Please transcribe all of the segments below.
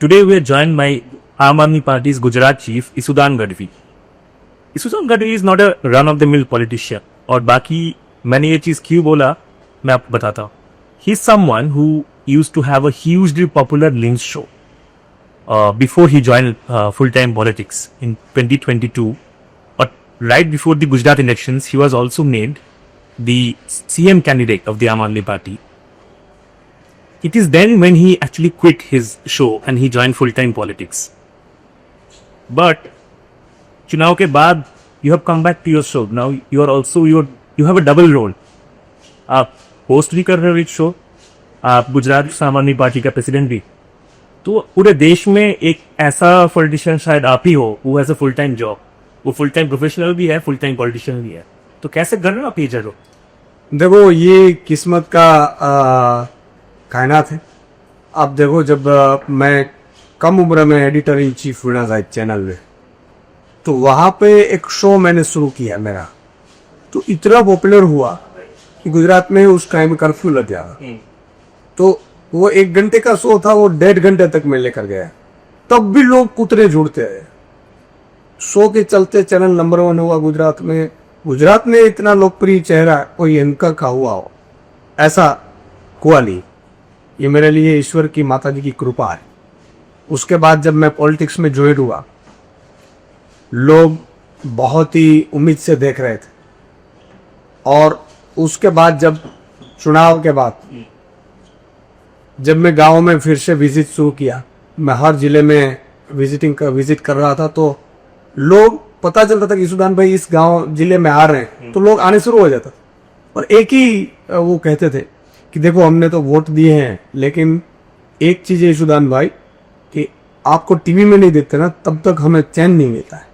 Today we are joined by Aam Aadmi Party's Gujarat chief Isudan Gadhvi. Isudan Gadhvi is not a run-of-the-mill politician. और बाकी मैंने ये चीज क्यों बोला मैं आपको बताता हूँ. He is someone who used to have a hugely popular Links show before he joined full-time politics in 2022. But right before the Gujarat elections, he was also named the CM candidate of the Aam Aadmi Party. It is then when he actually quit his show and he joined full-time politics. But चुनाव के बाद you have come back to your show. Now you are also you have a double role. आप host भी कर रहे हो इस show, आप गुजरात आम आदमी पार्टी का प्रेसिडेंट भी. तो पूरे देश में एक ऐसा पॉलिटिशियन शायद आप ही हो वो has a full time job. वो फुल टाइम प्रोफेशनल भी है, फुल टाइम पॉलिटिशियन भी है. तो कैसे कर रहे हो आप ये जरूर? देखो ये किस्मत का कायनात है. आप देखो जब मैं कम उम्र में एडिटर इन चीफ बना था चैनल में, तो वहां पे एक शो मैंने शुरू किया मेरा, तो इतना पॉपुलर हुआ कि गुजरात में उस टाइम कर्फ्यू लग गया. तो वो 1 घंटे का शो था, वो 1.5 घंटे तक मैं लेकर गया. तब भी लोग उतरे जुड़ते हैं. शो के चलते चैनल नंबर 1 हुआ गुजरात में. गुजरात में इतना लोकप्रिय चेहरा कोई इनका का हुआ हो ऐसा हुआ नहीं. ये मेरे लिए ईश्वर की माता जी की कृपा है. उसके बाद जब मैं पॉलिटिक्स में ज्वाइन हुआ, लोग बहुत ही उम्मीद से देख रहे थे. और उसके बाद जब चुनाव के बाद जब मैं गांव में फिर से विजिट शुरू किया, मैं हर जिले में विजिट कर रहा था, तो लोग पता चलता था कि ईसुदान भाई इस गांव जिले में आ रहे हैं, तो लोग आने शुरू हो जाता. और एक ही वो कहते थे कि देखो हमने तो वोट दिए हैं, लेकिन एक चीज है ईसुदान भाई कि आपको टीवी में नहीं देखते ना, तब तक हमें चैन नहीं मिलता है,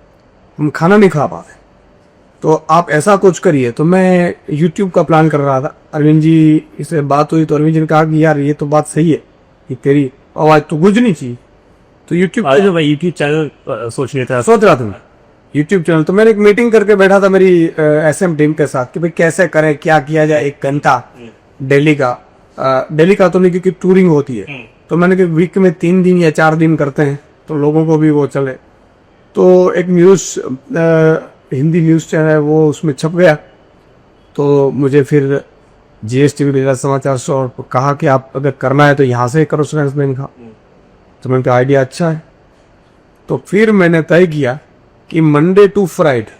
हम खाना नहीं खा पाते, तो आप ऐसा कुछ करिए. तो मैं YouTube का प्लान कर रहा था. अरविंद जी से बात हुई तो अरविंद जी ने कहा कि यार ये तो बात सही है कि तेरी आवाज तो गूंजनी चाहिए. तो यूट्यूब चैनल सोच रहा था मैं YouTube चैनल. तो मैंने एक मीटिंग करके बैठा था मेरी SM टीम के साथ कि भाई कैसे करें, क्या किया जाए. 1 घंटा डेली का तो नहीं, क्योंकि टूरिंग होती है. तो मैंने कहा वीक में 3 दिन या 4 दिन करते हैं तो लोगों को भी वो चले. तो एक हिंदी न्यूज़ चैनल है वो उसमें छप गया. तो मुझे फिर GSTV गुजरात समाचार से और कहा कि आप अगर करना है तो यहाँ से करो स्टूडेंट्स बैंक का. तो मैंने कहा आइडिया अच्छा है. तो फिर मैंने तय किया कि मंडे टू फ्राइडे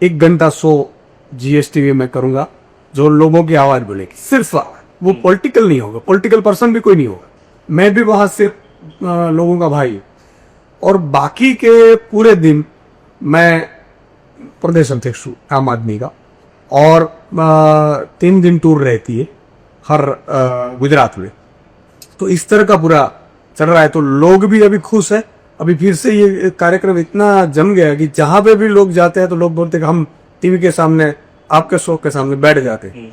1 घंटा शो GSTV में करूंगा, जो लोगों की आवाज बोलेगी, सिर्फ वो पॉलिटिकल नहीं होगा, पॉलिटिकल पर्सन भी कोई नहीं होगा, मैं भी वहां सिर्फ लोगों का भाई. और बाकी के पूरे दिन मैं प्रदेश अध्यक्ष हूँ आम आदमी का, और 3 दिन टूर रहती है हर गुजरात में. तो इस तरह का पूरा चल रहा है. तो लोग भी अभी खुश है. अभी फिर से ये कार्यक्रम इतना जम गया कि जहां पे भी लोग जाते हैं तो लोग बोलते हैं कि हम टीवी के सामने आपके शो के सामने बैठ जाते हैं.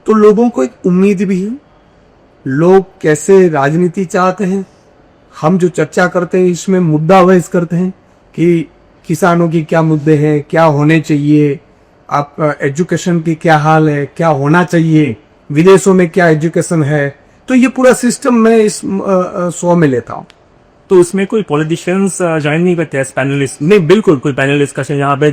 तो लोगों को एक उम्मीद भी है. लोग कैसे राजनीति चाहते हैं, हम जो चर्चा करते हैं इसमें मुद्दा वाइज करते हैं कि किसानों की क्या मुद्दे हैं, क्या होने चाहिए, आप एजुकेशन की क्या हाल है, क्या होना चाहिए, विदेशों में क्या एजुकेशन है. तो ये पूरा सिस्टम मैं इस शो में लेता हूँ. तो उसमें कोई पॉलिटिशियंस ज्वाइन नहीं करते एज पैनलिस्ट? नहीं, बिल्कुल कोई पैनल डिस्कशन. यहाँ पे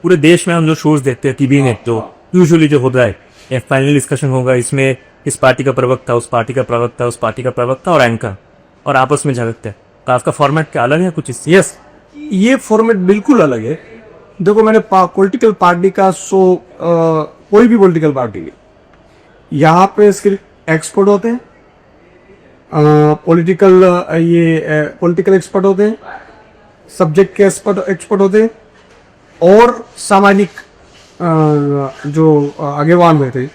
पूरे देश में हम जो शोज देखते हैं टीवी में, तो यूजुअली जो होता है एक पैनल डिस्कशन होगा, इसमें इस पार्टी का प्रवक्ता, उस पार्टी का प्रवक्ता, उस पार्टी का प्रवक्ता और एंकर, और आपस में झगड़ते हैं. तो आपका फॉर्मेट क्या अलग है कुछ इससे? यस, ये फॉर्मेट बिल्कुल अलग है. देखो मैंने पॉलिटिकल पार्टी का शो, कोई भी पॉलिटिकल पार्टी, यहाँ पे सिर्फ एक्सपर्ट होते हैं, पॉलिटिकल एक्सपर्ट होते हैं, सब्जेक्ट के एक्सपर्ट होते हैं, और सामाजिक जो आगेवान होते हैं,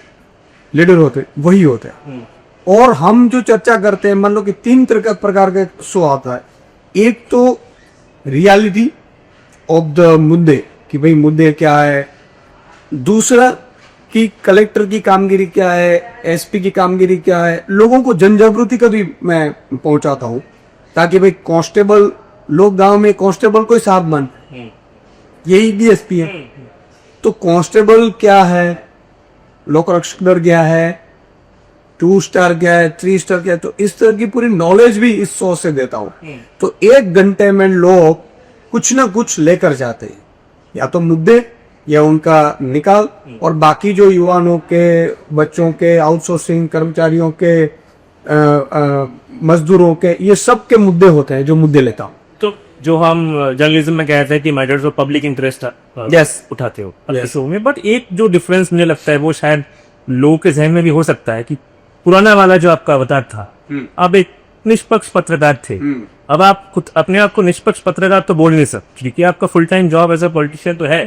लीडर होते हैं, वही होते हैं. और हम जो चर्चा करते हैं, मान लो कि 3 प्रकार का शो आता है. एक तो रियलिटी ऑफ द मुद्दे कि भाई मुद्दे क्या है. दूसरा कि कलेक्टर की कामगिरी क्या है, SP की कामगिरी क्या है. लोगों को जन जागृति का भी मैं पहुंचाता हूं, ताकि भाई कांस्टेबल, लोग गांव में कांस्टेबल को साहब मान, यही DSP है. तो कांस्टेबल क्या है, लोक रक्षक दल क्या है, 2 स्टार क्या है, 3 स्टार क्या है, तो इस तरह की पूरी नॉलेज भी इस शो से देता हूँ। तो 1 घंटे में लोग कुछ ना कुछ लेकर जाते हैं, या तो मुद्दे या उनका निकाल, और बाकी जो युवाओं के, बच्चों के, आउटसोर्सिंग कर्मचारियों के, मजदूरों के, ये सब के मुद्दे होते हैं जो मुद्दे लेता हूँ। तो जो हम जर्नलिज्म में कहते हैं कि matters of public interest Yes. उठाते हो Yes. शो में, बट एक जो डिफरेंस मुझे लगता है वो शायद लोगों के जहन में भी हो सकता है कि पुराना वाला जो आपका अवतार था, अब एक निष्पक्ष पत्रकार थे, अब आप खुद अपने आप को निष्पक्ष पत्रकार तो बोल नहीं सकते क्योंकि आपका full time job as a politician तो है।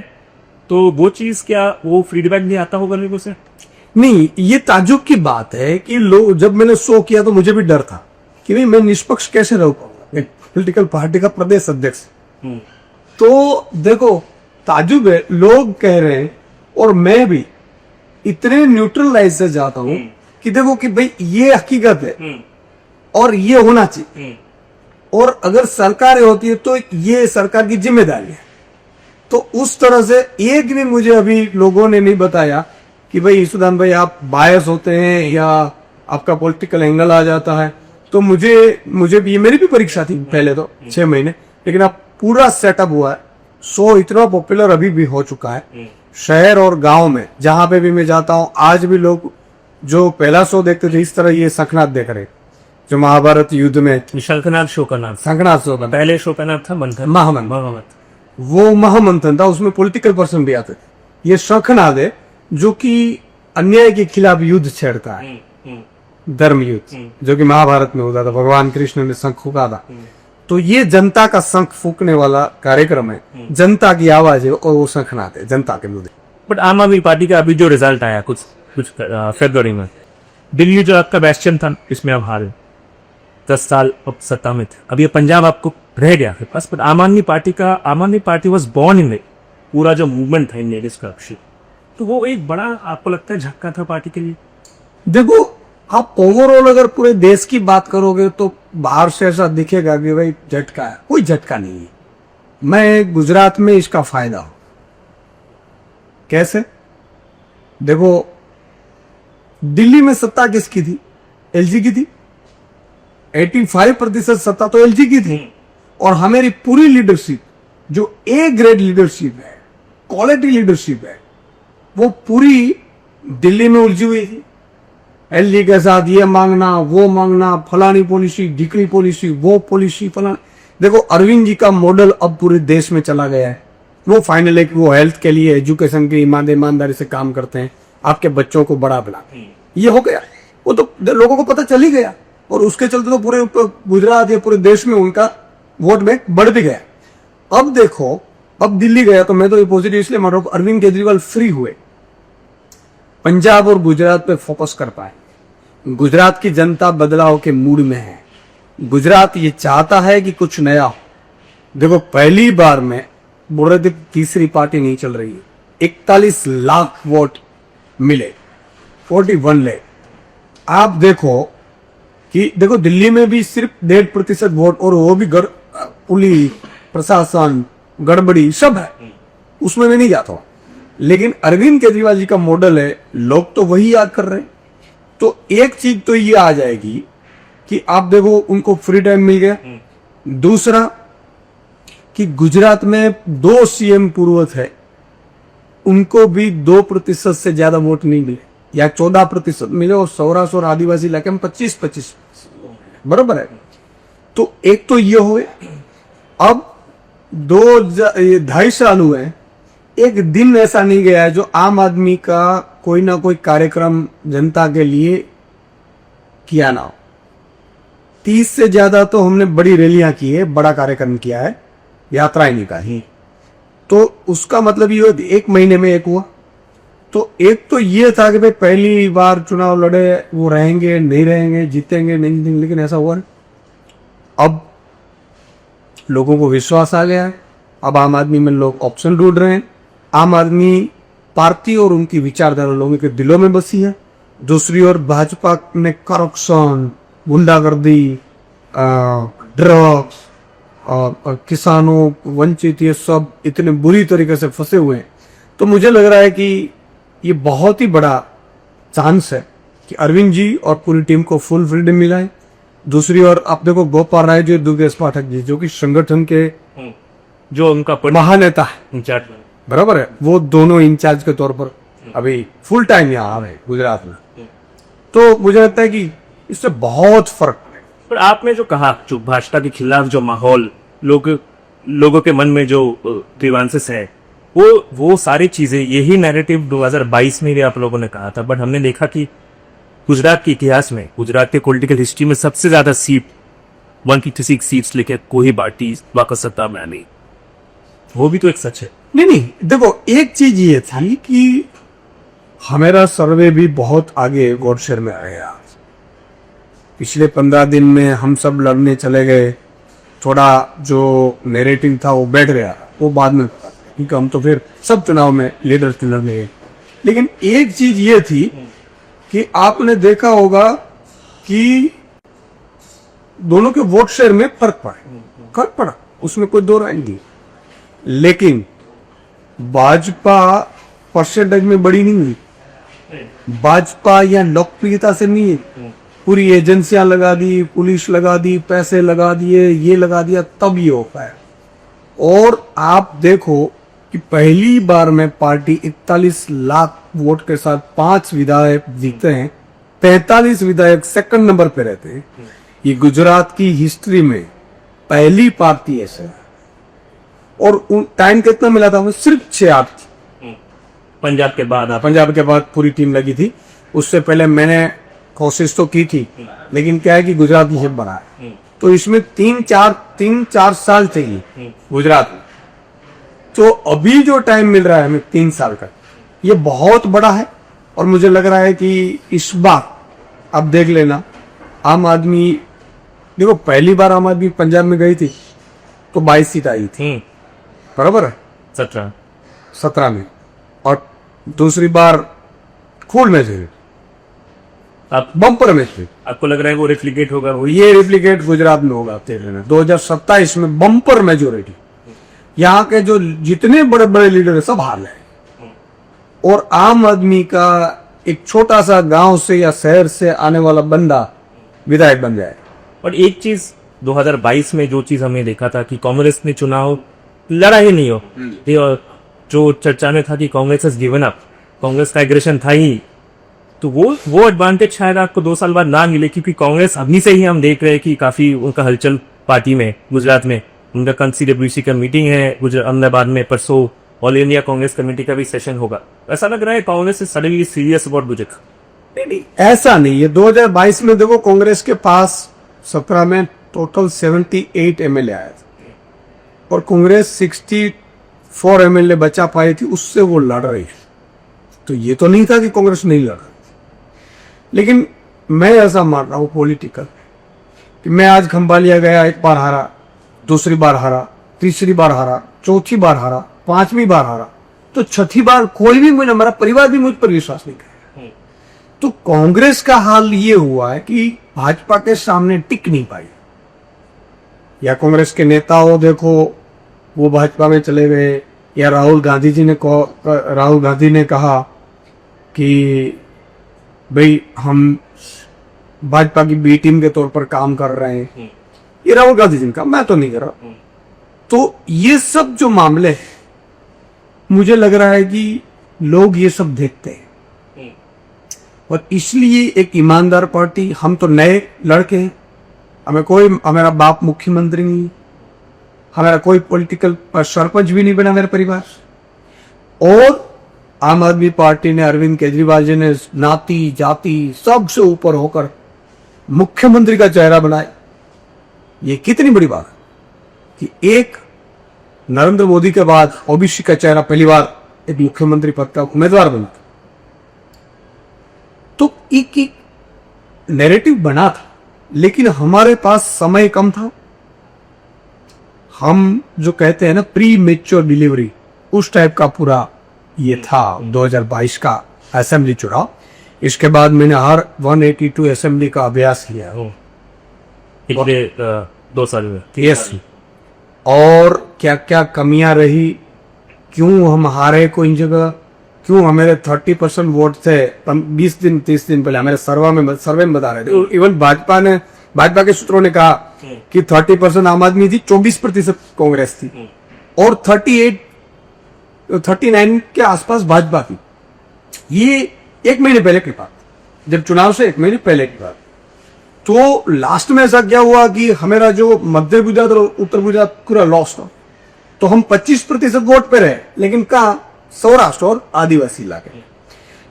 तो वो चीज, क्या वो फीडबैक नहीं आता होगा लोगों से? नहीं, ये ताज्जुब की बात है कि लोग, जब मैंने शो किया तो मुझे भी डर था कि भाई मैं निष्पक्ष कैसे रह पाऊंगा, एक पॉलिटिकल पार्टी का प्रदेश अध्यक्ष। तो देखो, ताज्जुब है, लोग कह रहे हैं और मैं भी इतने न्यूट्रलाइज से जाता हूं कि देखो कि भाई ये हकीकत है और ये होना चाहिए, और अगर सरकार होती है तो ये सरकार की जिम्मेदारी है। तो उस तरह से एक भी मुझे अभी लोगों ने नहीं बताया कि भाई ईसुदान भाई आप बायस होते हैं या आपका पॉलिटिकल एंगल आ जाता है। तो मुझे भी, मेरी भी परीक्षा थी पहले तो 6 महीने, लेकिन अब पूरा सेटअप हुआ है। शो इतना पॉपुलर अभी भी हो चुका है शहर और गांव में, जहां पे भी मैं जाता हूं। आज भी लोग जो पहला शो देखते थे, इस तरह ये शंखनाद देख रहे, जो महाभारत युद्ध में शंखनाद शो का नाम, शंखनाद शो बना, पहले शो का नाम था मंथन, महामंथन। वो महामंथन था, उसमें पॉलिटिकल पर्सन भी आते थे। ये शंखनाद है जो कि अन्याय के खिलाफ युद्ध छेड़ता है, धर्म युद्ध, जो कि महाभारत में होता था, भगवान कृष्ण ने शंख फूका था। तो ये जनता का शंख फूकने वाला कार्यक्रम है, जनता की आवाज है, और वो शंखनाद है जनता के मुद्दे। बट आम आदमी पार्टी का अभी जो रिजल्ट आया कुछ फरवरी में, दिल्ली जो आपका बेस्टन था, इसमें आप हारे, 10 साल अब सत्ता में थे, अब ये पंजाब आपको रह गया आपके पास। बट आम आदमी पार्टी वॉज बॉर्न इन, पूरा जो मूवमेंट था इंडिया का, तो वो एक बड़ा आपको लगता है झटका था पार्टी के लिए? देखो, आप ओवरऑल अगर पूरे देश की बात करोगे तो बाहर से ऐसा दिखेगा कि भाई झटका है, कोई झटका नहीं है। मैं गुजरात में इसका फायदा हूं। कैसे? देखो, दिल्ली में सत्ता किसकी थी? एलजी की थी। 85% सत्ता तो एलजी की थी, और हमारी पूरी लीडरशिप जो ए ग्रेड लीडरशिप है, क्वालिटी लीडरशिप है, वो पूरी दिल्ली में उलझी हुई थी। एलजी के साथ ये मांगना, वो मांगना, फलानी पॉलिसी, ढिकड़ी पॉलिसी, वो पॉलिसी, फलानी। देखो, अरविंद जी का मॉडल अब पूरे देश में चला गया है। वो फाइनल है कि वो हेल्थ के लिए, एजुकेशन के ईमानदारी से काम करते हैं, आपके बच्चों को बड़ा बनाते हैं। ये हो गया, वो तो लोगों को पता चल ही गया, और उसके चलते तो पूरे गुजरात या पूरे देश में उनका वोट बैंक बढ़ भी गया। अब देखो, अब दिल्ली गया तो मैं तो ये पॉजिटिव इसलिए मान रहा हूं, अरविंद केजरीवाल फ्री हुए, पंजाब और गुजरात पे फोकस कर पाए। गुजरात की जनता बदलाव के मूड में है। गुजरात ये चाहता है कि कुछ नया हो। देखो, पहली बार में बोल रहे थे तीसरी पार्टी नहीं चल रही है, 41 लाख वोट मिले, 41 लाख। आप देखो कि देखो, दिल्ली में भी सिर्फ 1.5% वोट, और वो भी पुलिस प्रशासन गड़बड़ी सब है, उसमें मैं नहीं जाता हूं। लेकिन अरविंद केजरीवाल जी का मॉडल है, लोग तो वही याद कर रहे हैं। तो एक चीज तो ये आ जाएगी कि आप देखो, उनको फ्री टाइम मिल गया। दूसरा कि गुजरात में 2 सीएम पूर्व थे, उनको भी 2% से ज्यादा वोट नहीं मिले, या 14% मिले, और सौराष्ट्र और आदिवासी इलाके में 25-25 बराबर है। तो एक तो ये हुए। अब 2.5 साल हुए, एक दिन ऐसा नहीं गया है जो आम आदमी का कोई ना कोई कार्यक्रम जनता के लिए किया ना हो। 30 से ज्यादा तो हमने बड़ी रैलियां की है, बड़ा कार्यक्रम किया है, यात्राएं निकाली। तो उसका मतलब ये 1 महीने में एक हुआ। तो एक तो ये था कि भाई पहली बार चुनाव लड़े, वो रहेंगे नहीं रहेंगे, जीतेंगे नहीं जीतेंगे, लेकिन ऐसा हुआ नहीं। अब लोगों को विश्वास आ गया है। अब आम आदमी में लोग ऑप्शन ढूंढ रहे हैं। आम आदमी पार्टी और उनकी विचारधारा लोगों के दिलों में बसी है। दूसरी ओर भाजपा ने करप्शन, गुंडागर्दी, ड्रग्स और किसानों, वंचित, ये सब इतने बुरी तरीके से फंसे हुए हैं। तो मुझे लग रहा है कि ये बहुत ही बड़ा चांस है कि अरविंद जी और पूरी टीम को फुल फ्रीडम मिला है। दूसरी ओर आप देखो गोपाल राय जो दुर्गेश पाठक जी जो कि संगठन के जो उनका महानेता है, इंचार्ज बराबर है, वो दोनों इंचार्ज के तौर पर अभी फुल टाइम यहाँ आ रहे हैं गुजरात में। तो मुझे लगता है कि इससे बहुत फर्क पड़ेगा। पर आपने जो कहा, जो भाजपा के खिलाफ जो माहौल लोगों के मन में जो ग्रीवांसेस है, वो सारी चीजें, यही नैरेटिव 2022 में भी आप लोगों ने कहा था। बट हमने देखा कि गुजरात के इतिहास में, गुजरात के पॉलिटिकल हिस्ट्री में सबसे ज्यादा सीट 156 सीट्स लेके कोई पार्टी वापस सत्ता में नहीं। वो भी तो एक सच है। नहीं, देखो एक चीज ये थी कि हमारा सर्वे भी बहुत आगे गौरशेर में आ गया। पिछले 15 दिन में हम सब लड़ने चले गए, थोड़ा जो नैरेटिव था वो बैठ गया, वो बाद में, क्योंकि हम तो फिर सब चुनाव में लीडर से लड़ने गए। लेकिन एक चीज ये थी कि आपने देखा होगा कि दोनों के वोट शेयर में फर्क पड़ा, उसमें कोई दो राय नहीं। लेकिन भाजपा परसेंटेज में बड़ी नहीं हुई, भाजपा या लोकप्रियता से नहीं है। पूरी एजेंसियां लगा दी, पुलिस लगा दी, पैसे लगा दिए, ये लगा दिया, तब ये हो पाया। और आप देखो कि पहली बार में पार्टी 41 लाख वोट के साथ 5 विधायक जीतते हैं, 45 विधायक सेकंड नंबर पे रहते हैं। ये गुजरात की हिस्ट्री में पहली पार्टी ऐसे है। और टाइम कितना मिला था? सिर्फ 6-8। पंजाब के बाद पूरी टीम लगी थी। उससे पहले मैंने कोशिश तो की थी, लेकिन क्या है कि गुजरात ही बना है, तो इसमें 3-4 साल चाहिए गुजरात में। तो अभी जो टाइम मिल रहा है हमें 3 साल का, ये बहुत बड़ा है। और मुझे लग रहा है कि इस बार अब देख लेना, आम आदमी, देखो पहली बार आम आदमी पंजाब में गई थी तो 22 सीट आई थी, बराबर है, 17 में, और दूसरी बार फुल मेजोरिटी, आप बम्पर मेजोरिटी। आपको लग रहा है वो रिप्लिकेट होगा? ये रिप्लिकेट गुजरात में होगा 2027 में, बम्पर मेजोरिटी। यहाँ के जो जितने बड़े बड़े लीडर है सब हार गए, और आम आदमी का एक छोटा सा गांव से या शहर से आने वाला बंदा विधायक बन जाए। और एक चीज 2022 में जो चीज हमने देखा था कि कांग्रेस ने चुनाव लड़ा ही नहीं हो, और जो चर्चा में था कि Congress has given up, Congress का एग्रेशन था ही, तो वो एडवांटेज शायद आपको 2 साल बाद ना मिले, क्योंकि कांग्रेस अभी से ही हम देख रहे हैं कि काफी उनका हलचल पार्टी में, गुजरात में। उनका कंसीडब्ल्यूसी का मीटिंग है अहमदाबाद में, परसों ऑल इंडिया कांग्रेस कमेटी का भी सेशन होगा। ऐसा लग रहा है Congress is suddenly serious about Gujarat. नहीं, ऐसा नहीं है। 2022 में देखो कांग्रेस के पास 17 में टोटल 78 एमएलए आया था, और कांग्रेस 64 एमएलए बचा पाई थी, उससे वो लड़ रही। तो ये तो नहीं था कि कांग्रेस नहीं लड़ रही। लेकिन मैं ऐसा मान रहा हूं पॉलिटिकल, कि मैं आज खंभालिया गया, एक बार हारा, दूसरी बार हारा, तीसरी बार हारा, चौथी बार हारा, 5वीं बार हारा, तो छठी बार कोई भी मुझे, हमारा परिवार भी मुझ पर विश्वास नहीं करेगा। तो कांग्रेस का हाल ये हुआ है कि भाजपा के सामने टिक नहीं पाई, या कांग्रेस के नेताओं देखो वो भाजपा में चले गए, या राहुल गांधी ने कहा कि भाई हम भाजपा की बी टीम के तौर पर काम कर रहे हैं। ये राहुल गांधी जी का, मैं तो नहीं कर रहा। तो ये सब जो मामले हैं, मुझे लग रहा है कि लोग ये सब देखते हैं, और इसलिए एक ईमानदार पार्टी, हम तो नए लड़के हैं, हमारा बाप मुख्यमंत्री नहीं, हमारा कोई पॉलिटिकल सरपंच भी नहीं बना मेरे परिवार, और आम आदमी पार्टी ने, अरविंद केजरीवाल जी ने नाती जाति सबसे ऊपर होकर मुख्यमंत्री का चेहरा बनाया। ये कितनी बड़ी बात है कि एक नरेंद्र मोदी के बाद ओबीसी का चेहरा पहली बार एक मुख्यमंत्री पद का उम्मीदवार बना। तो एक नैरेटिव बना था, लेकिन हमारे पास समय कम था। हम जो कहते हैं ना प्री मेच्योर डिलीवरी, उस टाइप का पूरा ये था 2022 का असेंबली चुनाव। इसके बाद मैंने हर 182 असेंबली का अभ्यास किया पिछले 2 साल में। यस, और क्या क्या कमियां रही, क्यों हम हारे कोई जगह, क्यों हमारे 30% वोट थे 20 दिन 30 दिन पहले हमारे सर्वे में बता रहे थे। इवन भाजपा के सूत्रों ने कहा कि 30% आम आदमी थी, 24% कांग्रेस थी और 39 के आसपास भाजपा थी। ये 1 महीने पहले की बात, जब चुनाव से 1 महीने पहले की बात। तो लास्ट में ऐसा क्या हुआ कि हमारा जो मध्य गुजरात और उत्तर गुजरात पूरा लॉस्ट हो, तो हम 25% वोट पे रहे, लेकिन कहा सौराष्ट्र और आदिवासी इलाके।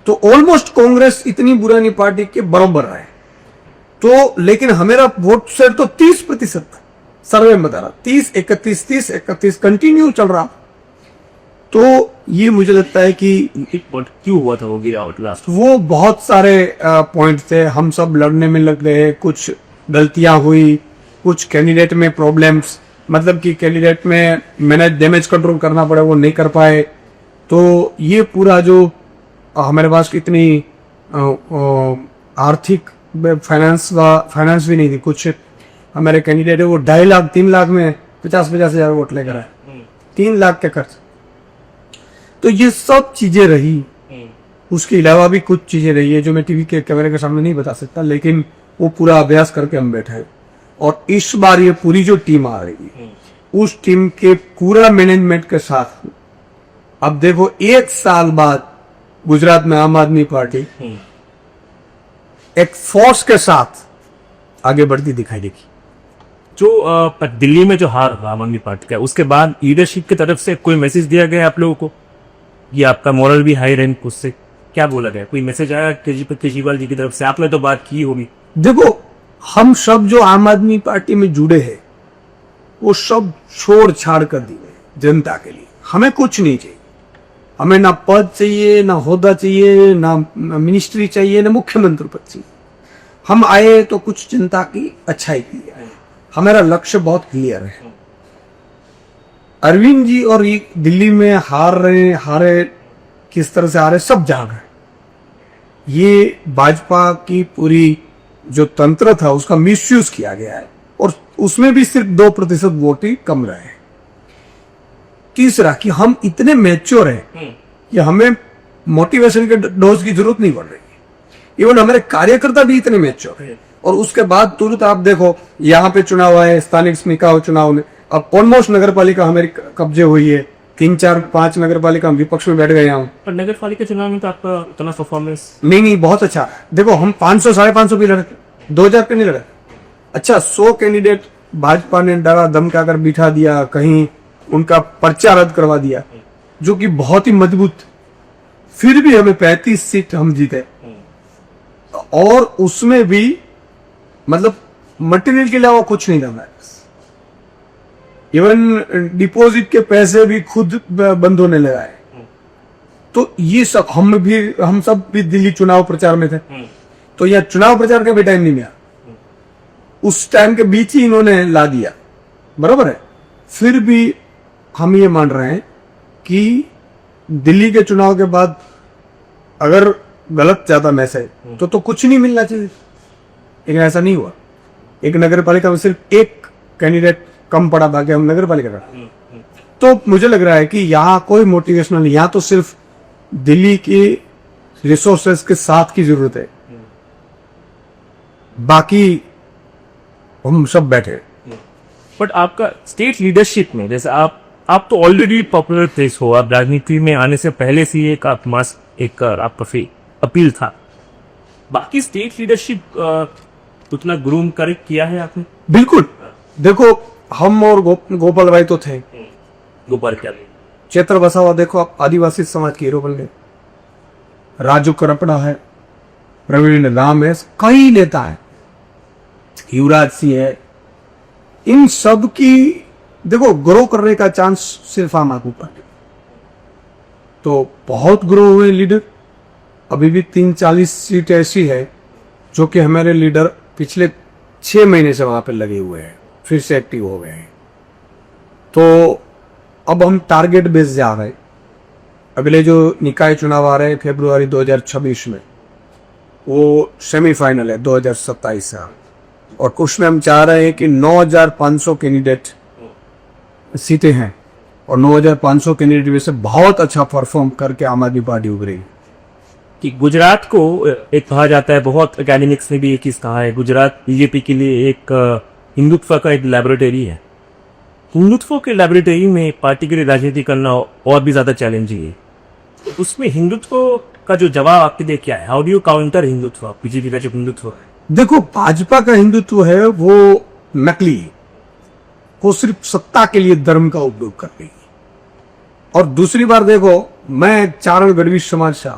तो ऑलमोस्ट कांग्रेस इतनी पुरानी पार्टी के बराबर रहे। तो लेकिन हमारा वोट शेयर तो 30% था, सर्वे में बता रहा 30-31 कंटिन्यू चल रहा। तो ये मुझे लगता है कि क्यों हुआ था वो गिरावट लास्ट? वो बहुत सारे पॉइंट थे, हम सब लड़ने में लग गए, कुछ गलतियां हुई, कुछ कैंडिडेट में प्रॉब्लम्स, मतलब कि कैंडिडेट में मैंने डैमेज कंट्रोल करना पड़ा, वो नहीं कर पाए। तो ये पूरा जो हमारे पास इतनी आर्थिक फाइनेंस भी नहीं थी, कुछ हमारे कैंडिडेट है वो 2.5 लाख 3 लाख में 50-50 हजार वोट लेकर आए, 3 लाख के खर्च। तो ये सब चीजें रही, उसके अलावा भी कुछ चीजें रही है जो मैं टीवी के कैमरे के सामने नहीं बता सकता, लेकिन वो पूरा अभ्यास करके हम बैठे हैं। और इस बार ये पूरी जो टीम आ रही है, उस टीम के पूरा मैनेजमेंट के साथ अब देखो 1 साल बाद गुजरात में आम आदमी पार्टी एक फोर्स के साथ आगे बढ़ती दिखाई देगी। जो दिल्ली में जो हार आम आदमी पार्टी का, उसके बाद लीडरशिप की तरफ से कोई मैसेज दिया गया आप लोगों को? ये आपका मोरल भी हाई रैंक, उससे क्या बोला गया? कोई मैसेज आया केजरीवाल जी की तरफ से? आपने तो बात की होगी। देखो, हम सब जो आम आदमी पार्टी में जुड़े हैं वो सब छोड़ छाड़ कर दिए जनता के लिए। हमें कुछ नहीं चाहिए, हमें ना पद चाहिए, ना होदा चाहिए, ना मिनिस्ट्री चाहिए, ना मुख्यमंत्री पद चाहिए। हम आए तो कुछ जनता की अच्छाई के लिए आए। हमारा लक्ष्य बहुत क्लियर है। अरविंद जी और ये दिल्ली में हारे किस तरह से हारे सब जान रहे। ये भाजपा की पूरी जो तंत्र था उसका मिसयूज किया गया है और उसमें भी सिर्फ 2% वोट ही कम रहे। तीसरा कि हम इतने मैच्योर हैं कि हमें मोटिवेशन के डोज की जरूरत नहीं पड़ रही। इवन हमारे कार्यकर्ता भी इतने मैच्योर हैं। और उसके बाद तुरंत आप देखो, यहाँ पे चुनाव आए, स्थानिक निकाय चुनाव में अब ऑलमोस्ट नगर पालिका हमारी कब्जे हुई है। 3-4-5 नगर पालिका हम विपक्ष में बैठ गए हैं। पर नगर पालिका चुनाव में तो आपका उतना परफॉर्मेंस नहीं बहुत अच्छा। देखो, हम 500-550 भी लड़े, 2000 पे नहीं लड़े। अच्छा, 100 कैंडिडेट भाजपा ने डरा धमका कर बिठा दिया, कहीं उनका पर्चा रद्द करवा दिया, जो कि बहुत ही मजबूत। फिर भी हमें 35 सीट हम जीते और उसमें भी मतलब मटेरियल के अलावा कुछ नहीं था हमारे पास। इवन डिपॉजिट के पैसे भी खुद बंद होने लगा है। तो ये सब हम सब भी दिल्ली चुनाव प्रचार में थे, तो यह चुनाव प्रचार का भी टाइम नहीं मिला। उस टाइम के बीच ही इन्होंने ला दिया, बराबर है। फिर भी हम ये मान रहे हैं कि दिल्ली के चुनाव के बाद अगर गलत जाता मैसेज तो कुछ नहीं मिलना चाहिए, लेकिन ऐसा नहीं हुआ। एक नगर पालिका में सिर्फ एक कैंडिडेट कम पड़ा, बाकी हम नगर पालिका का। तो मुझे लग रहा है कि यहाँ कोई मोटिवेशनल नहीं, यहाँ तो सिर्फ दिल्ली की रिसोर्सेस के साथ की जरूरत है, बाकी हम सब बैठे। बट आपका स्टेट लीडरशिप में, जैसे आप तो ऑलरेडी पॉपुलर फेस हो, आप राजनीति में आने से पहले से एक आपका अपील था। बाकी स्टेट लीडरशिप उतना ग्रूम करेक्ट किया है आपने? बिल्कुल। देखो, हम और गोपाल भाई तो थे। गोपाल क्या? चैत्र बसावा देखो, आप आदिवासी समाज के हीरो बन गए। राजू करपड़ा है, प्रवीण राम है, कई नेता है, युवराज सिंह है। इन सब की देखो ग्रो करने का चांस सिर्फ आम आदमी पार्टी। तो बहुत ग्रो हुए लीडर। अभी भी 30-40 सीट ऐसी है जो कि हमारे लीडर पिछले 6 महीने से वहां पे लगे हुए हैं, फिर से एक्टिव हो गए हैं। तो अब हम टारगेट बेस जा रहे हैं। अगले जो निकाय चुनाव आ रहे हैं फरवरी 2026 में, वो सेमीफाइनल है 2027 से, और उसमें हम चाह रहे हैं कि 9,500 कैंडिडेट सीटें हैं और 9,500 कैंडिडेट में से बहुत अच्छा परफॉर्म करके आम आदमी पार्टी उभरेगी। कि गुजरात को एक कहा जाता है, बहुत एकेडमिक्स ने भी एक चीज कहा है, गुजरात बीजेपी के लिए एक हिंदुत्व का एक लैबोरेटरी है। हिंदुत्व के लैबोरेटरी में पार्टी के लिए राजनीति करना और भी ज्यादा चैलेंजिंग है। उसमें हिंदुत्व का जो जवाब आपके लिए क्या है? How do you counter Hindutva, BJP का जो हिंदुत्व है? देखो, भाजपा का हिंदुत्व है वो नकली है, वो सिर्फ सत्ता के लिए धर्म का उपयोग कर रही है। और दूसरी बार देखो, मैं चारण गढ़वी समाज से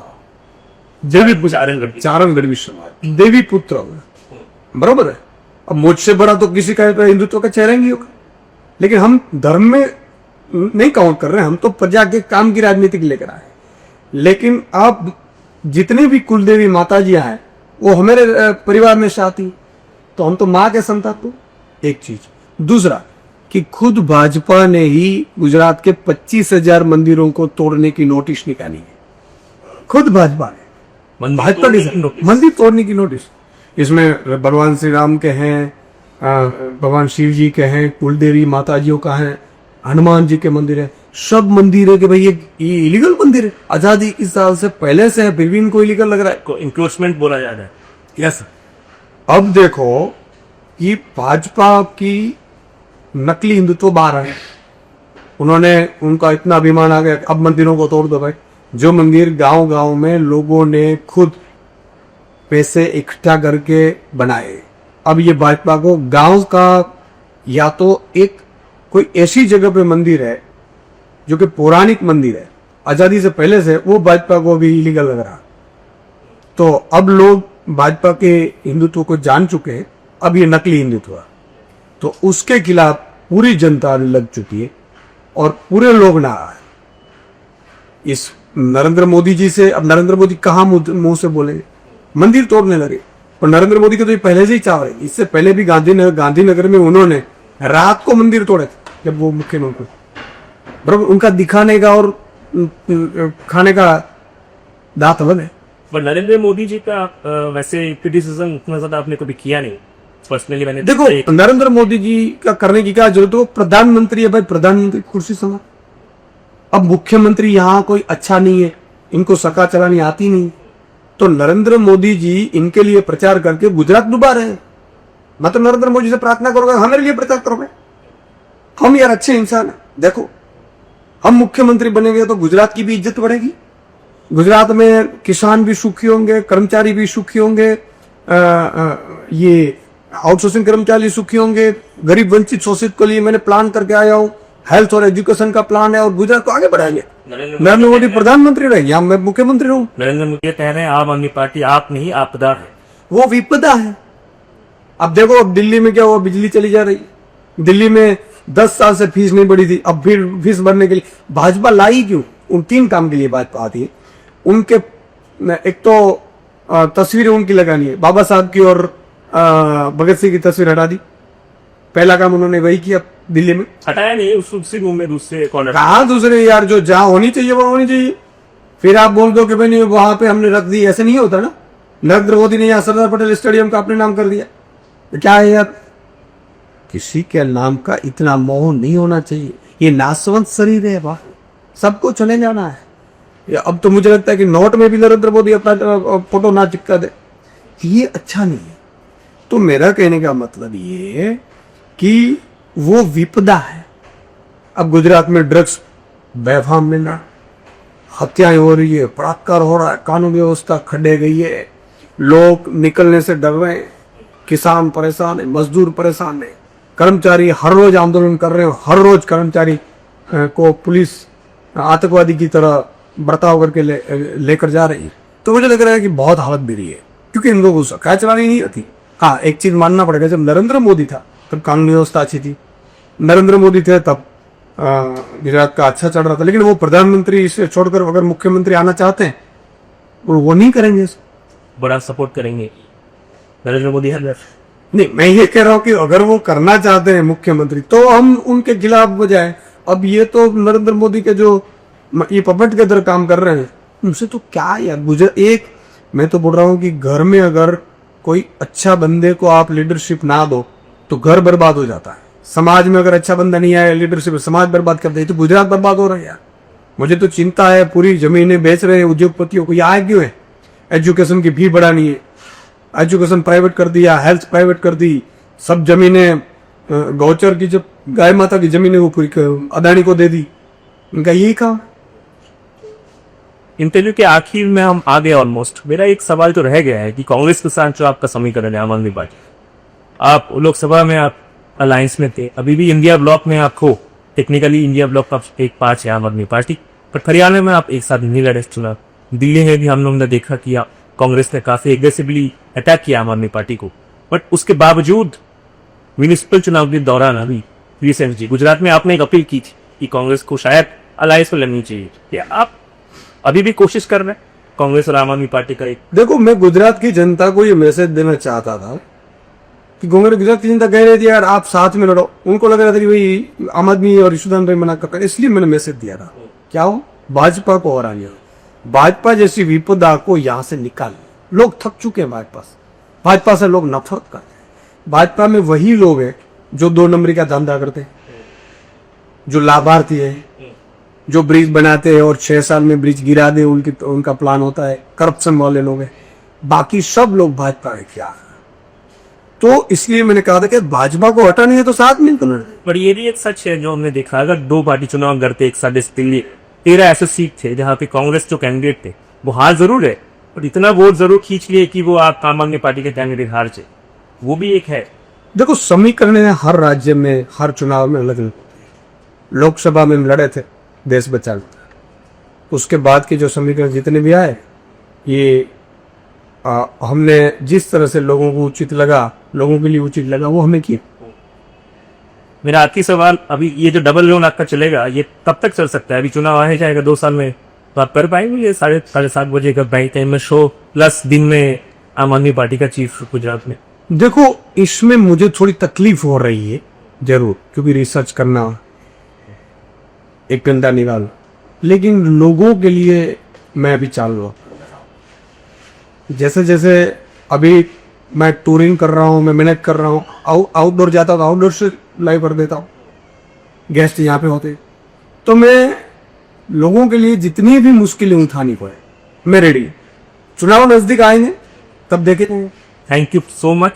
चारण गढ़वी समाज देवी पुत्र हूं, बराबर है। अब मुझसे बड़ा तो किसी का हिंदुत्व का चेहरा नहीं होगा, लेकिन हम धर्म में नहीं काउंट कर रहे हैं, हम तो प्रजा के काम की राजनीति लेकर आए। लेकिन आप जितनी भी कुलदेवी माता जी हैं वो हमारे परिवार में से आती, तो हम तो माँ के संतान। तो एक चीज, दूसरा कि खुद भाजपा ने ही गुजरात के 25,000 मंदिरों को तोड़ने की नोटिस निकाली है। खुद भाजपा ने भाजपा के मंदिर तोड़ने की नोटिस, इसमें भगवान श्री राम के हैं, भगवान शिव जी के हैं, कुलदेवी माताजियों का है, हनुमान जी के मंदिर है, सब मंदिर है कि भाई ये इलीगल मंदिर है। आजादी इस साल से पहले से है, फिर भी इनको इलीगल लग रहा है, इंक्रोचमेंट बोला जा रहा है। यस। अब देखो कि भाजपा की नकली हिंदुत्व बाहर है, उन्होंने, उनका इतना अभिमान आ गया, अब मंदिरों को तोड़ दो भाई। जो मंदिर गांव गांव में लोगों ने खुद पैसे इकट्ठा करके बनाए, अब ये भाजपा को गांव का या तो एक कोई ऐसी जगह पे मंदिर है जो कि पौराणिक मंदिर है, आजादी से पहले से, वो भाजपा को भी इलीगल लग रहा। तो अब लोग भाजपा के हिंदुत्व को जान चुके हैं, अब ये नकली हिंदुत्व है, तो उसके खिलाफ पूरी जनता लग चुकी है और पूरे लोग नाराज हैं। इस नरेंद्र मोदी जी से, अब नरेंद्र मोदी कहाँ मुंह से बोलेंगे, मंदिर तोड़ने लगे। और नरेंद्र मोदी के तो ये पहले से ही चाव है, इससे पहले भी गांधीनगर में उन्होंने रात को मंदिर तोड़े थे जब वो मुख्यमंत्री, बराबर। उनका दिखाने का और खाने का दांत अलग है। पर नरेंद्र मोदी जी का वैसे क्रिटिसिज्म उतना ज्यादा आपने कभी किया नहीं पर्सनली। मैंने देखो, नरेंद्र मोदी जी का करने की क्या जरूरत है, वो प्रधानमंत्री है भाई, प्रधानमंत्री कुर्सी संभाल। अब मुख्यमंत्री यहाँ कोई अच्छा नहीं है, इनको सका चलानी आती नहीं, तो नरेंद्र मोदी जी इनके लिए प्रचार करके गुजरात डुबा रहे हैं। मैं तो नरेंद्र मोदी से प्रार्थना करूंगा, हमारे लिए प्रचार करोगे, हम यार अच्छे इंसान हैं। देखो, हम मुख्यमंत्री बनेंगे तो गुजरात की भी इज्जत बढ़ेगी, गुजरात में किसान भी सुखी होंगे, कर्मचारी भी सुखी होंगे, ये आउटसोर्सिंग कर्मचारी सुखी होंगे, गरीब वंचित शोषित के लिए मैंने प्लान करके आया हूँ, हेल्थ और एजुकेशन का प्लान है, और गुजरात को आगे बढ़ाएंगे। नरेंद्र मोदी प्रधानमंत्री रहेंगे या मैं मुख्यमंत्री रहूं। नरेंद्र मोदी कह रहे हैं आम आदमी पार्टी आप नहीं आपदा है, वो विपदा है। अब देखो, अब दिल्ली में क्या हुआ, बिजली चली जा रही, दिल्ली में 10 साल से फीस नहीं बढ़ी थी, अब फिर फीस भरने के लिए भाजपा लाई क्यों? उन 3 काम के लिए भाजपा आती है। उनके एक तो तस्वीरें उनकी लगानी है, बाबा साहब की और भगत सिंह की तस्वीर हटा दी, पहला काम उन्होंने वही किया दिल्ली में। हटाया नहीं, उसी रूम में दूसरे कॉर्नर। कहा दूसरे यार, जो जहां होनी चाहिए वहां होनी चाहिए। फिर आप बोल दो कि भाई नहीं वहां पे हमने रख दी, ऐसे नहीं होता ना। नरेंद्र मोदी ने यहाँ सरदार पटेल स्टेडियम का अपने नाम कर दिया, तो क्या है यार, किसी के नाम का इतना मोह नहीं होना चाहिए। ये नासवंत शरीर है, वाह, सबको चले जाना है। अब तो मुझे लगता है कि नोट में भी नरेंद्र मोदी अपना फोटो ना चिपका दे, ये अच्छा नहीं है। तो मेरा कहने का मतलब ये है कि वो विपदा है। अब गुजरात में ड्रग्स बेफाम मिलना, हत्याएं हो रही है, बलात्कार हो रहा है, कानून व्यवस्था खड़े गई है, लोग निकलने से डर रहे हैं, किसान परेशान है, मजदूर परेशान है, कर्मचारी हर रोज आंदोलन कर रहे हैं, हर रोज कर्मचारी को पुलिस आतंकवादी की तरह बर्ताव करके लेकर जा रही है। तो मुझे लग रहा है कि बहुत हालत बुरी है, क्योंकि इन लोगों को सरकार चलानी नहीं आती। हाँ, एक चीज मानना पड़ेगा, जब नरेंद्र मोदी था तब कानून व्यवस्था अच्छी थी, नरेंद्र मोदी थे तब गुजरात का अच्छा चल रहा था। लेकिन वो प्रधानमंत्री से छोड़कर अगर मुख्यमंत्री आना चाहते हैं वो नहीं करेंगे, बड़ा सपोर्ट करेंगे नरेंद्र मोदी है। नहीं, मैं ये कह रहा हूँ कि अगर वो करना चाहते हैं मुख्यमंत्री तो हम उनके खिलाफ हो जाए। अब ये तो नरेंद्र मोदी के जो ये पपेट के तरह काम कर रहे हैं, उनसे तो क्या यार। गुजरात एक, मैं तो बोल रहा हूँ कि घर में अगर कोई अच्छा बंदे को आप लीडरशिप ना दो तो घर बर्बाद हो जाता है, समाज में अगर अच्छा बंदा नहीं आया लीडरशिप समाज बर्बाद कर दे, तो गुजरात बर्बाद हो रहा है यार। मुझे तो चिंता है, पूरी जमीनें बेच रहे हैं उद्योगपतियों को, ये आए क्यों है? एजुकेशन की फी बढ़ानी है, एजुकेशन प्राइवेट कर दिया, हेल्थ प्राइवेट कर दी, सब जमीनें गौचर की, जब गाय माता की जमीनें वो पूरी अदानी को दे दी। उनका यही काम। इंटरव्यू के आखिर में हम आ गए ऑलमोस्ट। मेरा एक सवाल तो रह गया है कि कांग्रेस के साथ जो आपका समीकरण है आम आदमी पार्टी, आप लोकसभा में आप अलायंस में थे, अभी भी इंडिया ब्लॉक में आप हो, टेक्निकली इंडिया ब्लॉक का एक पार्ट है आम आदमी पार्टी, पर हरियाणा में आप एक साथ नहीं लड़े चुनाव। दिल्ली में भी हम लोगों ने देखा कि कांग्रेस ने काफी एग्रेसिवली अटैक किया आम आदमी पार्टी को, बट उसके बावजूद म्यूनिसिपल चुनाव के दौरान अभी रिसेंटली गुजरात में आपने एक अपील की थी कि कांग्रेस को शायद अलायंस में लड़नी चाहिए। क्या आप अभी भी कोशिश कर रहे हैं कांग्रेस और आम आदमी पार्टी का एक? देखो, मैं गुजरात की जनता को ये मैसेज देना चाहता था कि गुजरात की जनता कह रही थी यार आप साथ में लड़ो, उनको लग रहा था कि भाई आम आदमी और ईशुदान भाई मना करते, इसलिए मैंने मैसेज दिया था। क्या हो, भाजपा को और आगे, भाजपा जैसी विपदा को यहां से निकाल। लोग थक चुके हैं भाजपा से लोग नफरत करते हैं। भाजपा में वही लोग हैं जो 2 नंबरी का धंधा करते हैं, जो लाभार्थी है, जो ब्रिज बनाते हैं और 6 साल में ब्रिज गिरा दे, उनका प्लान होता है, करप्शन वाले लोग हैं। बाकी सब लोग भाजपा है क्या? तो इसलिए मैंने कहा था कि भाजपा को हटानी है तो साथ में करना है। पर ये भी एक सच है जो हमने देखा, अगर 2 पार्टी चुनाव करते एक साथ, जैसे दिल्ली 13 ऐसे सीट थे जहां पे कांग्रेस जो कैंडिडेट थे वो हार जरूर है, पर इतना वोट जरूर खींच लिए कि वो आप आम आदमी पार्टी के कैंडिडेट हार जाए, वो भी एक है। देखो, समीकरण हर राज्य में हर चुनाव में अलग अलग। लोकसभा में हम लड़े थे देश बचाओ, उसके बाद के जो समीकरण जितने भी आए, ये हमने जिस तरह से लोगों को उचित लगा, लोगों के लिए उचित लगा, वो हमें किया। मेरा आखिरी सवाल, अभी ये जो डबल लोन आपका चलेगा ये कब तक चल सकता है? अभी चुनाव आ ही जाएगा 2 साल में, तो आप कर पाएंगे ये 7:30 बजे का प्राइम टाइम में शो प्लस दिन में आम आदमी पार्टी का चीफ गुजरात में? देखो, इसमें मुझे थोड़ी तकलीफ हो रही है जरूर, क्योंकि रिसर्च करना एक घंटा निकाल, लेकिन लोगों के लिए मैं अभी चालू हूँ। जैसे जैसे अभी मैं टूरिंग कर रहा हूँ, मैं मेहनत कर रहा हूँ, आउटडोर जाता हूँ, आउटडोर से लाइव कर देता हूँ, गेस्ट यहाँ पे होते, तो मैं लोगों के लिए जितनी भी मुश्किलें उठानी पड़े मैं रेडी। चुनाव नजदीक आएंगे तब देखेंगे। Thank you so much.